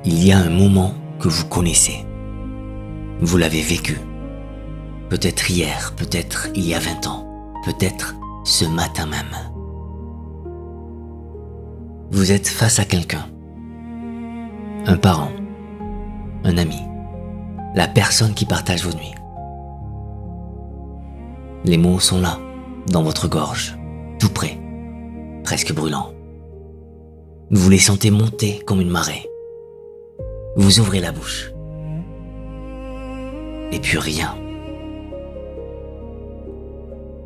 Il y a un moment que vous connaissez. Vous l'avez vécu. Peut-être hier, peut-être il y a 20 ans, peut-être ce matin même. Vous êtes face à quelqu'un. Un parent, un ami, la personne qui partage vos nuits. Les mots sont là, dans votre gorge, tout près, presque brûlants. Vous les sentez monter comme une marée. Vous ouvrez la bouche. Et puis rien.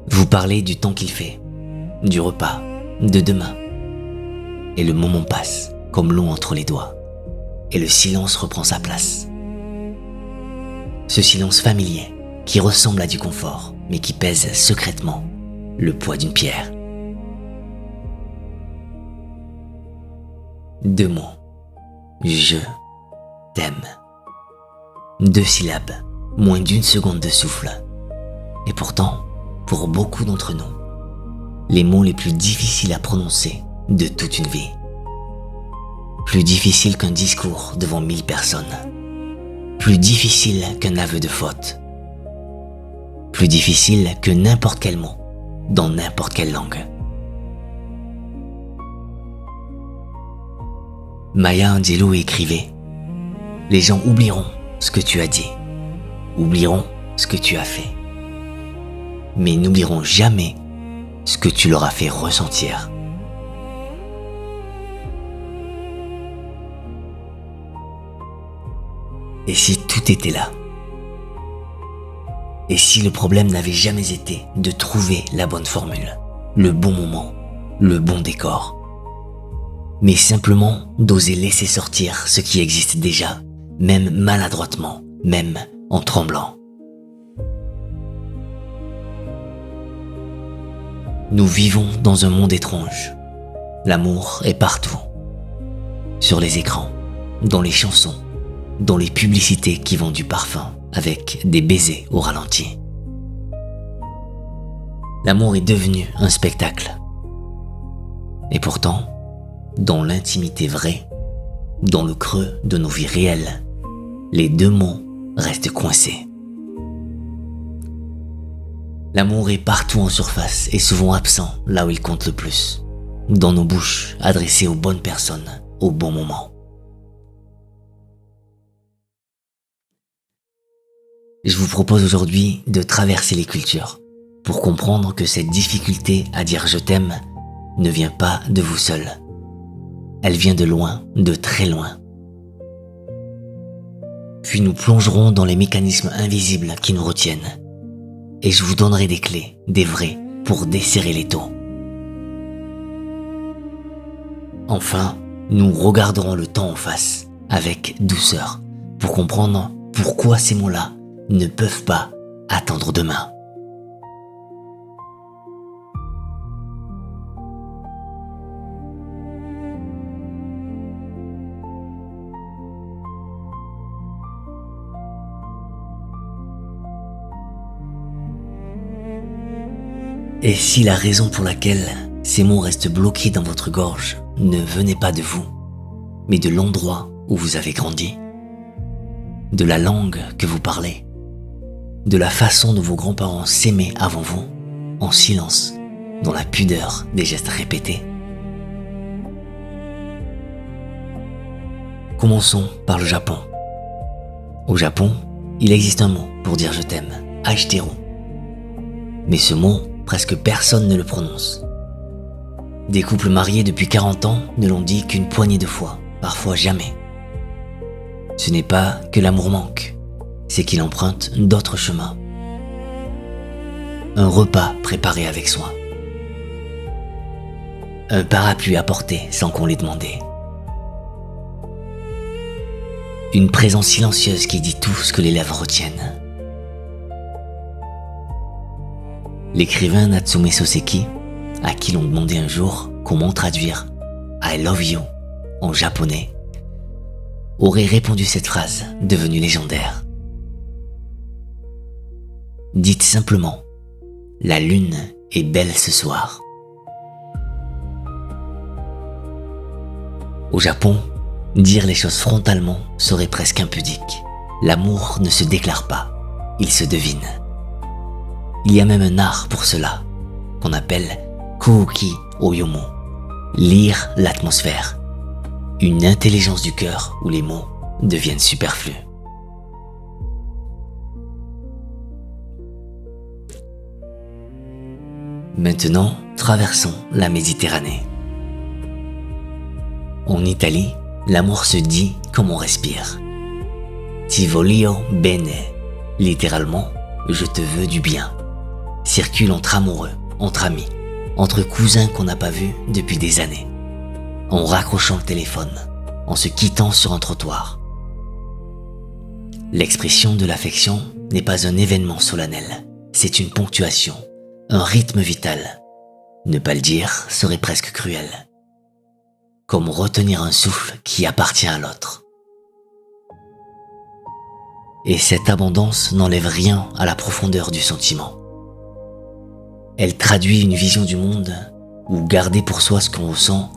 Vous parlez du temps qu'il fait, du repas, de demain. Et le moment passe, comme l'eau entre les doigts. Et le silence reprend sa place. Ce silence familier, qui ressemble à du confort, mais qui pèse secrètement le poids d'une pierre. 2 mots. Je t'aime. 2 syllabes, moins d'1 seconde de souffle. Et pourtant, pour beaucoup d'entre nous, les mots les plus difficiles à prononcer de toute une vie. Plus difficile qu'un discours devant 1000 personnes. Plus difficile qu'un aveu de faute. Plus difficile que n'importe quel mot, dans n'importe quelle langue. Maya Angelou écrivait: les gens oublieront ce que tu as dit, oublieront ce que tu as fait, mais n'oublieront jamais ce que tu leur as fait ressentir. Et si tout était là? Et si le problème n'avait jamais été de trouver la bonne formule, le bon moment, le bon décor, mais simplement d'oser laisser sortir ce qui existe déjà, même maladroitement, même en tremblant. Nous vivons dans un monde étrange. L'amour est partout. Sur les écrans, dans les chansons, dans les publicités qui vendent du parfum avec des baisers au ralenti. L'amour est devenu un spectacle. Et pourtant, dans l'intimité vraie, dans le creux de nos vies réelles, les 2 mots restent coincés. L'amour est partout en surface et souvent absent là où il compte le plus, dans nos bouches adressées aux bonnes personnes au bon moment. Je vous propose aujourd'hui de traverser les cultures pour comprendre que cette difficulté à dire je t'aime ne vient pas de vous seul. Elle vient de loin, de très loin. Puis nous plongerons dans les mécanismes invisibles qui nous retiennent. Et je vous donnerai des clés, des vrais, pour desserrer l'étau. Enfin, nous regarderons le temps en face, avec douceur, pour comprendre pourquoi ces mots-là ne peuvent pas attendre demain. Et si la raison pour laquelle ces mots restent bloqués dans votre gorge ne venait pas de vous, mais de l'endroit où vous avez grandi, de la langue que vous parlez, de la façon dont vos grands-parents s'aimaient avant vous, en silence, dans la pudeur des gestes répétés. Commençons par le Japon. Au Japon, il existe un mot pour dire je t'aime, aishiteru. Mais ce mot, presque personne ne le prononce. Des couples mariés depuis 40 ans ne l'ont dit qu'une poignée de fois, parfois jamais. Ce n'est pas que l'amour manque, c'est qu'il emprunte d'autres chemins. Un repas préparé avec soin. Un parapluie apporté sans qu'on l'ait demandé. Une présence silencieuse qui dit tout ce que les lèvres retiennent. L'écrivain Natsume Soseki, à qui l'on demandait un jour comment traduire I love you en japonais, aurait répondu cette phrase devenue légendaire. Dites simplement, la lune est belle ce soir. Au Japon, dire les choses frontalement serait presque impudique. L'amour ne se déclare pas, il se devine. Il y a même un art pour cela, qu'on appelle Kouki Oyomo, lire l'atmosphère, une intelligence du cœur où les mots deviennent superflus. Maintenant, traversons la Méditerranée. En Italie, l'amour se dit comme on respire. Ti voglio bene, littéralement, je te veux du bien, circule entre amoureux, entre amis, entre cousins qu'on n'a pas vus depuis des années, en raccrochant le téléphone, en se quittant sur un trottoir. L'expression de l'affection n'est pas un événement solennel, c'est une ponctuation, un rythme vital. Ne pas le dire serait presque cruel. Comme retenir un souffle qui appartient à l'autre. Et cette abondance n'enlève rien à la profondeur du sentiment. Elle traduit une vision du monde où garder pour soi ce qu'on ressent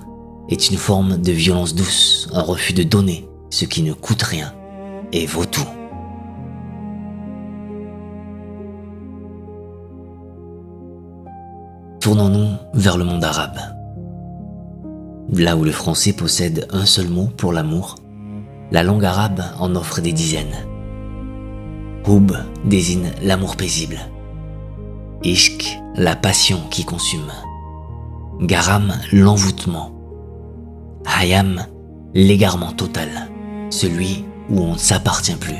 est une forme de violence douce, un refus de donner ce qui ne coûte rien et vaut tout. Tournons-nous vers le monde arabe. Là où le français possède un seul mot pour l'amour, la langue arabe en offre des dizaines. Hub désigne l'amour paisible. Ishq, la passion qui consume. Garam, l'envoûtement. Hayam, l'égarement total, celui où on ne s'appartient plus.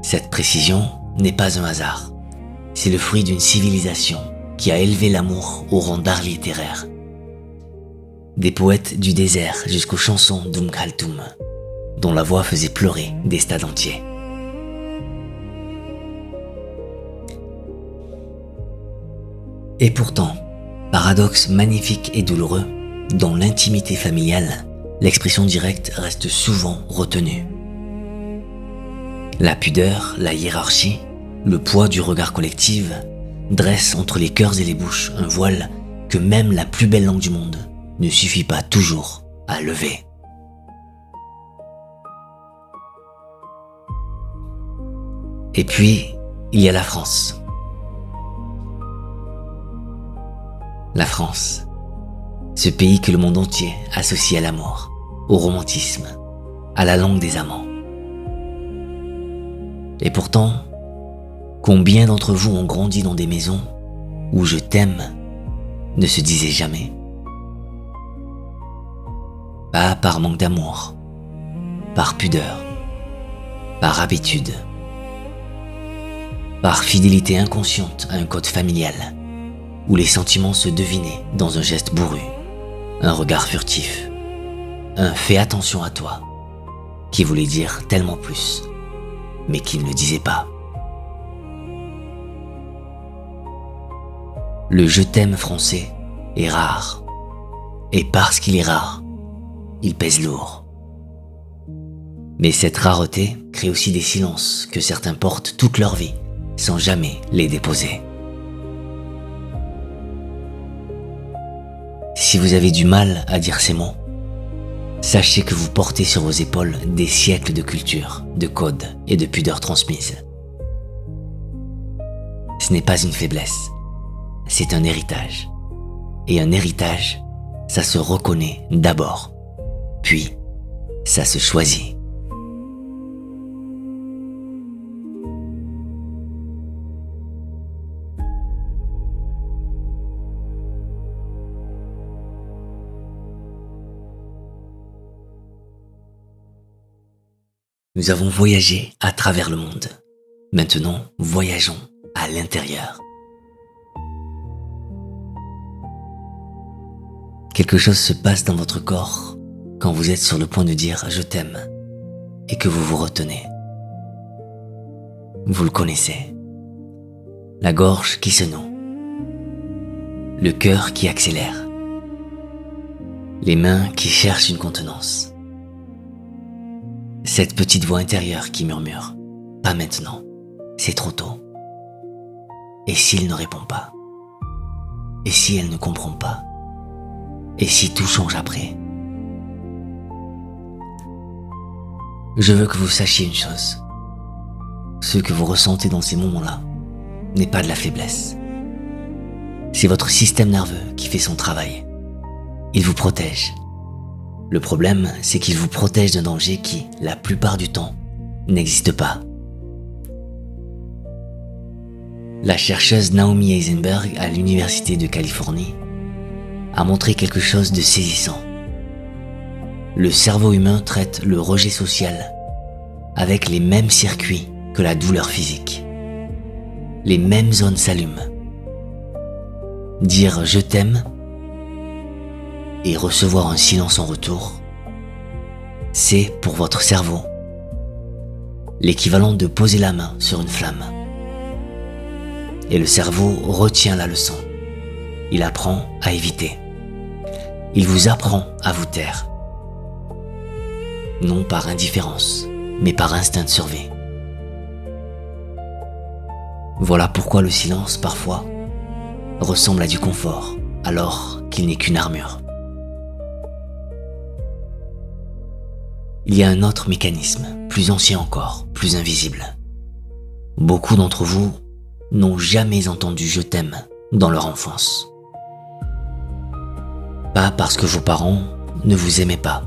Cette précision n'est pas un hasard. C'est le fruit d'une civilisation qui a élevé l'amour au rang d'art littéraire. Des poètes du désert jusqu'aux chansons d'Oum Kaltoum, dont la voix faisait pleurer des stades entiers. Et pourtant, paradoxe magnifique et douloureux, dans l'intimité familiale, l'expression directe reste souvent retenue. La pudeur, la hiérarchie, le poids du regard collectif dressent entre les cœurs et les bouches un voile que même la plus belle langue du monde ne suffit pas toujours à lever. Et puis, il y a la France. La France, ce pays que le monde entier associe à l'amour, au romantisme, à la langue des amants. Et pourtant, combien d'entre vous ont grandi dans des maisons où je t'aime ne se disait jamais? Pas par manque d'amour, par pudeur, par habitude, par fidélité inconsciente à un code familial, où les sentiments se devinaient dans un geste bourru, un regard furtif, un fais attention à toi, qui voulait dire tellement plus, mais qui ne le disait pas. Le je t'aime français est rare, et parce qu'il est rare, il pèse lourd. Mais cette rareté crée aussi des silences que certains portent toute leur vie sans jamais les déposer. Si vous avez du mal à dire ces mots, sachez que vous portez sur vos épaules des siècles de culture, de codes et de pudeur transmises. Ce n'est pas une faiblesse, c'est un héritage. Et un héritage, ça se reconnaît d'abord. Puis, ça se choisit. Nous avons voyagé à travers le monde. Maintenant, voyageons à l'intérieur. Quelque chose se passe dans votre corps quand vous êtes sur le point de dire « je t'aime » et que vous vous retenez. Vous le connaissez. La gorge qui se noue. Le cœur qui accélère. Les mains qui cherchent une contenance. Cette petite voix intérieure qui murmure « Pas maintenant, c'est trop tôt ». Et s'il ne répond pas? Et si elle ne comprend pas? Et si tout change après? Je veux que vous sachiez une chose. Ce que vous ressentez dans ces moments-là n'est pas de la faiblesse. C'est votre système nerveux qui fait son travail. Il vous protège. Le problème, c'est qu'il vous protège d'un danger qui, la plupart du temps, n'existe pas. La chercheuse Naomi Eisenberg à l'Université de Californie a montré quelque chose de saisissant. Le cerveau humain traite le rejet social avec les mêmes circuits que la douleur physique. Les mêmes zones s'allument. Dire « je t'aime » et recevoir un silence en retour, c'est pour votre cerveau l'équivalent de poser la main sur une flamme. Et le cerveau retient la leçon. Il apprend à éviter. Il vous apprend à vous taire. Non par indifférence, mais par instinct de survie. Voilà pourquoi le silence, parfois, ressemble à du confort, alors qu'il n'est qu'une armure. Il y a un autre mécanisme, plus ancien encore, plus invisible. Beaucoup d'entre vous n'ont jamais entendu « je t'aime » dans leur enfance. Pas parce que vos parents ne vous aimaient pas,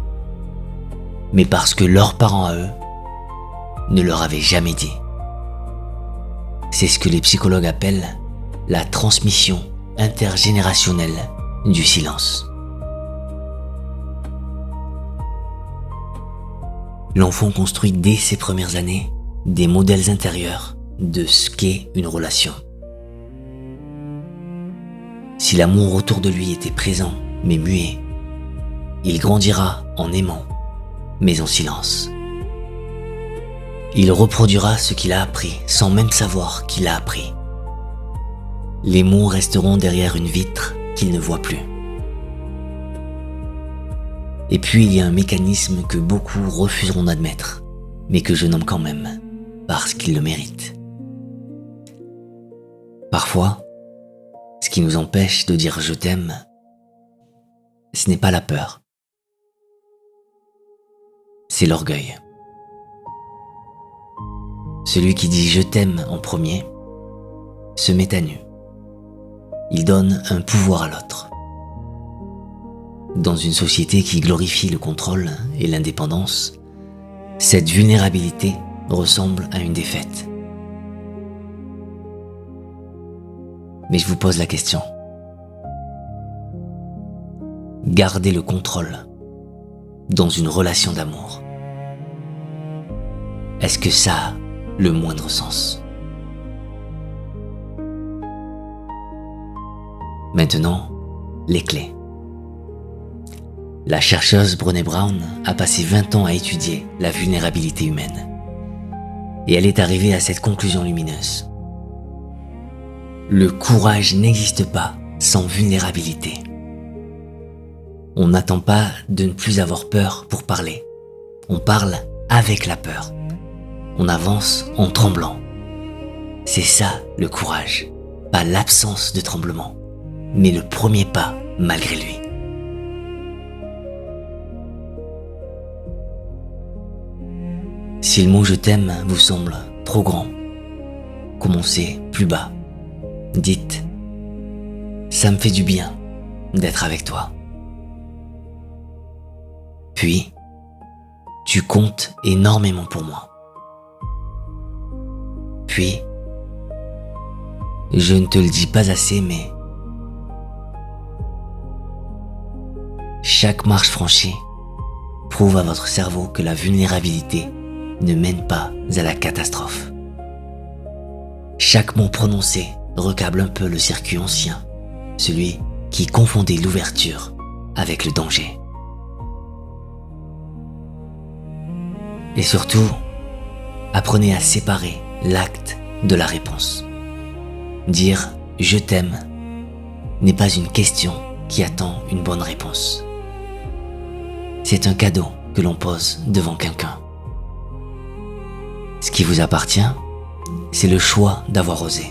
mais parce que leurs parents à eux ne leur avaient jamais dit. C'est ce que les psychologues appellent la transmission intergénérationnelle du silence. L'enfant construit dès ses premières années des modèles intérieurs de ce qu'est une relation. Si l'amour autour de lui était présent mais muet, il grandira en aimant mais en silence. Il reproduira ce qu'il a appris sans même savoir qu'il a appris. Les mots resteront derrière une vitre qu'il ne voit plus. Et puis il y a un mécanisme que beaucoup refuseront d'admettre, mais que je nomme quand même, parce qu'il le mérite. Parfois, ce qui nous empêche de dire « je t'aime », ce n'est pas la peur, c'est l'orgueil. Celui qui dit « je t'aime » en premier se met à nu. Il donne un pouvoir à l'autre. Dans une société qui glorifie le contrôle et l'indépendance, cette vulnérabilité ressemble à une défaite. Mais je vous pose la question. Garder le contrôle dans une relation d'amour, est-ce que ça a le moindre sens? Maintenant, les clés. La chercheuse Brené Brown a passé 20 ans à étudier la vulnérabilité humaine. Et elle est arrivée à cette conclusion lumineuse. Le courage n'existe pas sans vulnérabilité. On n'attend pas de ne plus avoir peur pour parler. On parle avec la peur. On avance en tremblant. C'est ça le courage, pas l'absence de tremblement, mais le premier pas malgré lui. Si le mot « je t'aime » vous semble trop grand, commencez plus bas. Dites « ça me fait du bien d'être avec toi ». Puis, tu comptes énormément pour moi. Puis, je ne te le dis pas assez, mais chaque marche franchie prouve à votre cerveau que la vulnérabilité ne mène pas à la catastrophe. Chaque mot prononcé recable un peu le circuit ancien, celui qui confondait l'ouverture avec le danger. Et surtout, apprenez à séparer l'acte de la réponse. Dire « je t'aime » n'est pas une question qui attend une bonne réponse. C'est un cadeau que l'on pose devant quelqu'un. Ce qui vous appartient, c'est le choix d'avoir osé.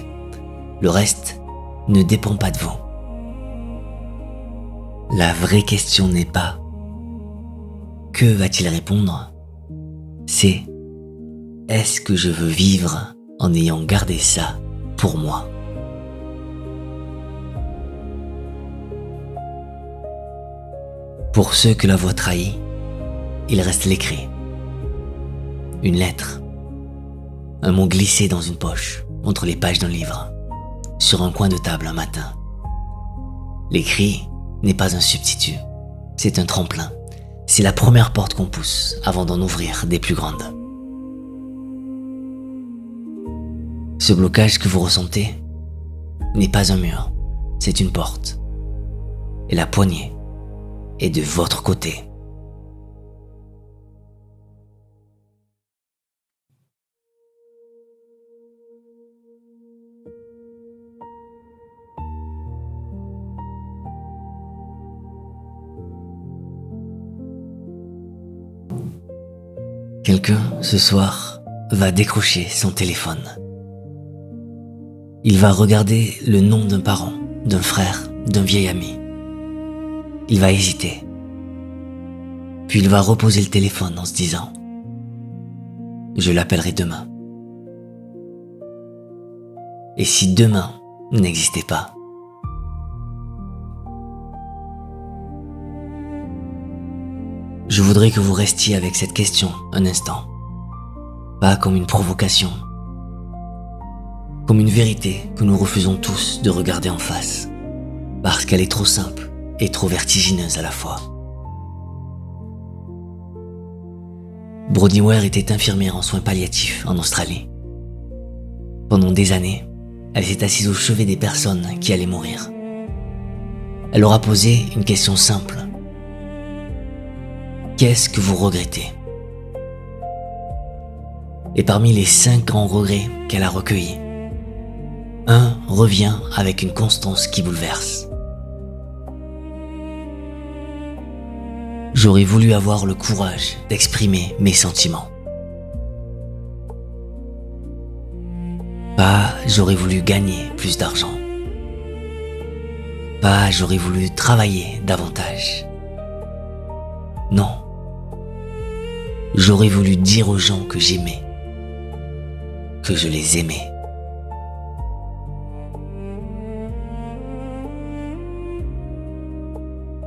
Le reste ne dépend pas de vous. La vraie question n'est pas « que va-t-il répondre ?» C'est « est-ce que je veux vivre en ayant gardé ça pour moi ?» Pour ceux que la voix trahit, il reste l'écrit. Une lettre. Un mot glissé dans une poche, entre les pages d'un livre, sur un coin de table un matin. L'écrit n'est pas un substitut, c'est un tremplin. C'est la première porte qu'on pousse avant d'en ouvrir des plus grandes. Ce blocage que vous ressentez n'est pas un mur, c'est une porte. Et la poignée est de votre côté. Quelqu'un, ce soir, va décrocher son téléphone. Il va regarder le nom d'un parent, d'un frère, d'un vieil ami. Il va hésiter. Puis il va reposer le téléphone en se disant « Je l'appellerai demain ». Et si demain n'existait pas ? Je voudrais que vous restiez avec cette question un instant. Pas comme une provocation, comme une vérité que nous refusons tous de regarder en face, parce qu'elle est trop simple et trop vertigineuse à la fois. Brodie Ware était infirmière en soins palliatifs en Australie. Pendant des années, elle s'est assise au chevet des personnes qui allaient mourir. Elle leur a posé une question simple. Qu'est-ce que vous regrettez ? Et parmi les 5 grands regrets qu'elle a recueillis, un revient avec une constance qui bouleverse. J'aurais voulu avoir le courage d'exprimer mes sentiments. Pas j'aurais voulu gagner plus d'argent. Pas j'aurais voulu travailler davantage. Non. J'aurais voulu dire aux gens que j'aimais, que je les aimais.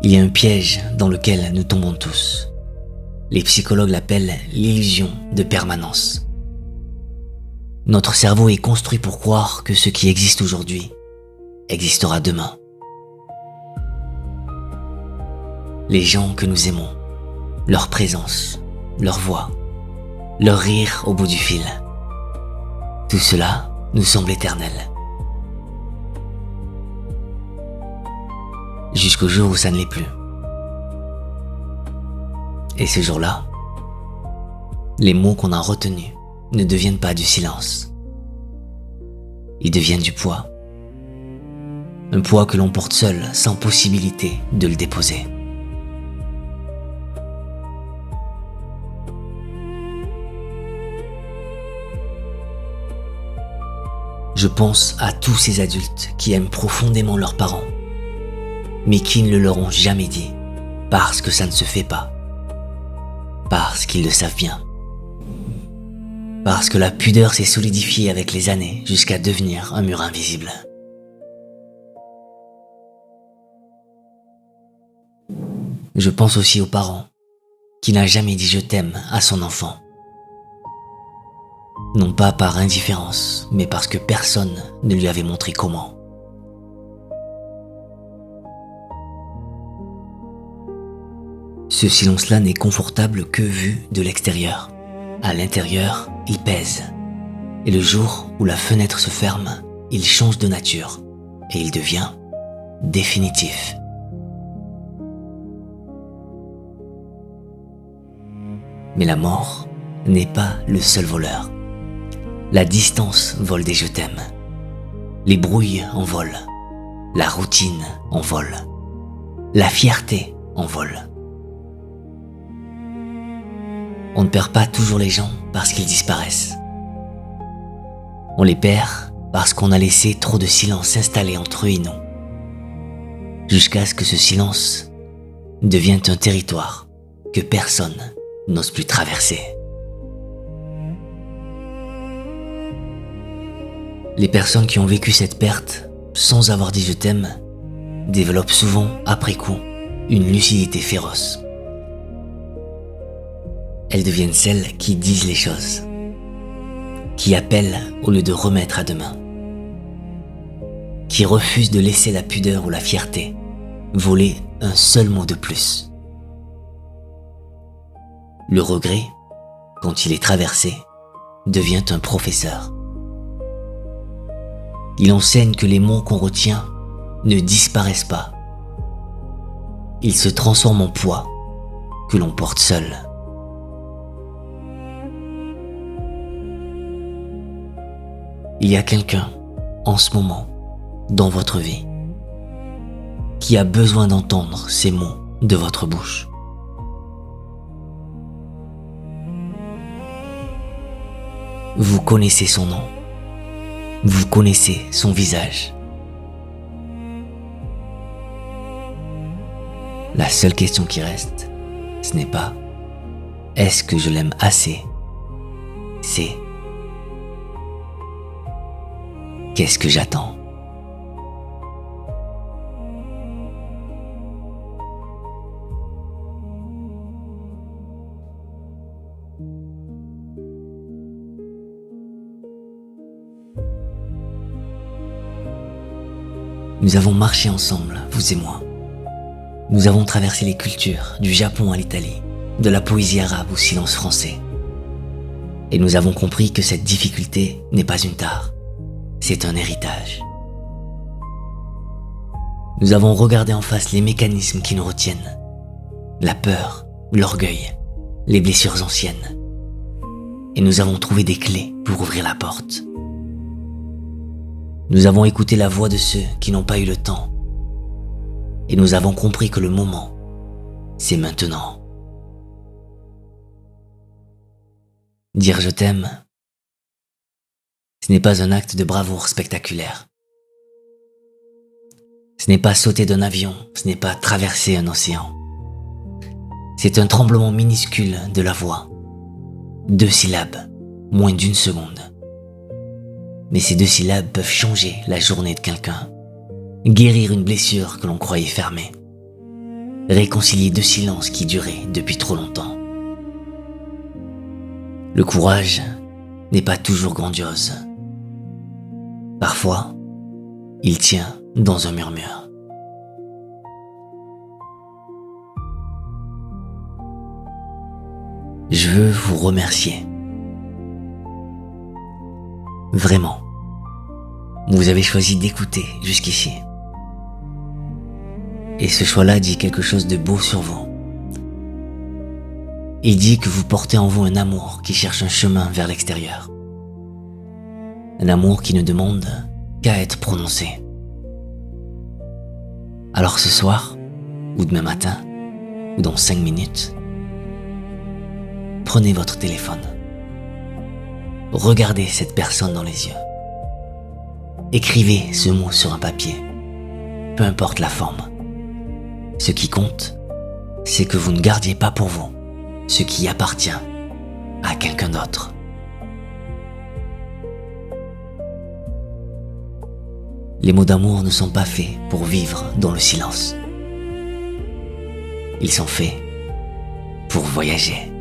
Il y a un piège dans lequel nous tombons tous. Les psychologues l'appellent l'illusion de permanence. Notre cerveau est construit pour croire que ce qui existe aujourd'hui existera demain. Les gens que nous aimons, leur présence, leur voix, leur rire au bout du fil. Tout cela nous semble éternel. Jusqu'au jour où ça ne l'est plus. Et ce jour-là, les mots qu'on a retenus ne deviennent pas du silence. Ils deviennent du poids. Un poids que l'on porte seul, sans possibilité de le déposer. Je pense à tous ces adultes qui aiment profondément leurs parents, mais qui ne le leur ont jamais dit, parce que ça ne se fait pas, parce qu'ils le savent bien, parce que la pudeur s'est solidifiée avec les années jusqu'à devenir un mur invisible. Je pense aussi aux parents qui n'a jamais dit je t'aime à son enfant. Non pas par indifférence, mais parce que personne ne lui avait montré comment. Ce silence-là n'est confortable que vu de l'extérieur. À l'intérieur, il pèse. Et le jour où la fenêtre se ferme, il change de nature et il devient définitif. Mais la mort n'est pas le seul voleur. La distance vole des je t'aime. Les brouilles en volent. La routine en vole. La fierté en vole. On ne perd pas toujours les gens parce qu'ils disparaissent. On les perd parce qu'on a laissé trop de silence s'installer entre eux et nous. Jusqu'à ce que ce silence devienne un territoire que personne n'ose plus traverser. Les personnes qui ont vécu cette perte sans avoir dit je t'aime développent souvent, après coup, une lucidité féroce. Elles deviennent celles qui disent les choses, qui appellent au lieu de remettre à demain, qui refusent de laisser la pudeur ou la fierté voler un seul mot de plus. Le regret, quand il est traversé, devient un professeur. Il enseigne que les mots qu'on retient ne disparaissent pas. Ils se transforment en poids que l'on porte seul. Il y a quelqu'un, en ce moment, dans votre vie, qui a besoin d'entendre ces mots de votre bouche. Vous connaissez son nom. Vous connaissez son visage. La seule question qui reste, ce n'est pas « est-ce que je l'aime assez ?» C'est « qu'est-ce que j'attends ?» Nous avons marché ensemble, vous et moi. Nous avons traversé les cultures, du Japon à l'Italie, de la poésie arabe au silence français. Et nous avons compris que cette difficulté n'est pas une tare, c'est un héritage. Nous avons regardé en face les mécanismes qui nous retiennent, la peur, l'orgueil, les blessures anciennes. Et nous avons trouvé des clés pour ouvrir la porte. Nous avons écouté la voix de ceux qui n'ont pas eu le temps. Et nous avons compris que le moment, c'est maintenant. Dire je t'aime, ce n'est pas un acte de bravoure spectaculaire. Ce n'est pas sauter d'un avion, ce n'est pas traverser un océan. C'est un tremblement minuscule de la voix. 2 syllabes, moins d'1 seconde. Mais ces 2 syllabes peuvent changer la journée de quelqu'un, guérir une blessure que l'on croyait fermée, réconcilier 2 silences qui duraient depuis trop longtemps. Le courage n'est pas toujours grandiose. Parfois, il tient dans un murmure. Je veux vous remercier. Vraiment, vous avez choisi d'écouter jusqu'ici. Et ce choix-là dit quelque chose de beau sur vous. Il dit que vous portez en vous un amour qui cherche un chemin vers l'extérieur. Un amour qui ne demande qu'à être prononcé. Alors ce soir, ou demain matin, ou dans 5 minutes, prenez votre téléphone. Regardez cette personne dans les yeux. Écrivez ce mot sur un papier, peu importe la forme. Ce qui compte, c'est que vous ne gardiez pas pour vous ce qui appartient à quelqu'un d'autre. Les mots d'amour ne sont pas faits pour vivre dans le silence. Ils sont faits pour voyager.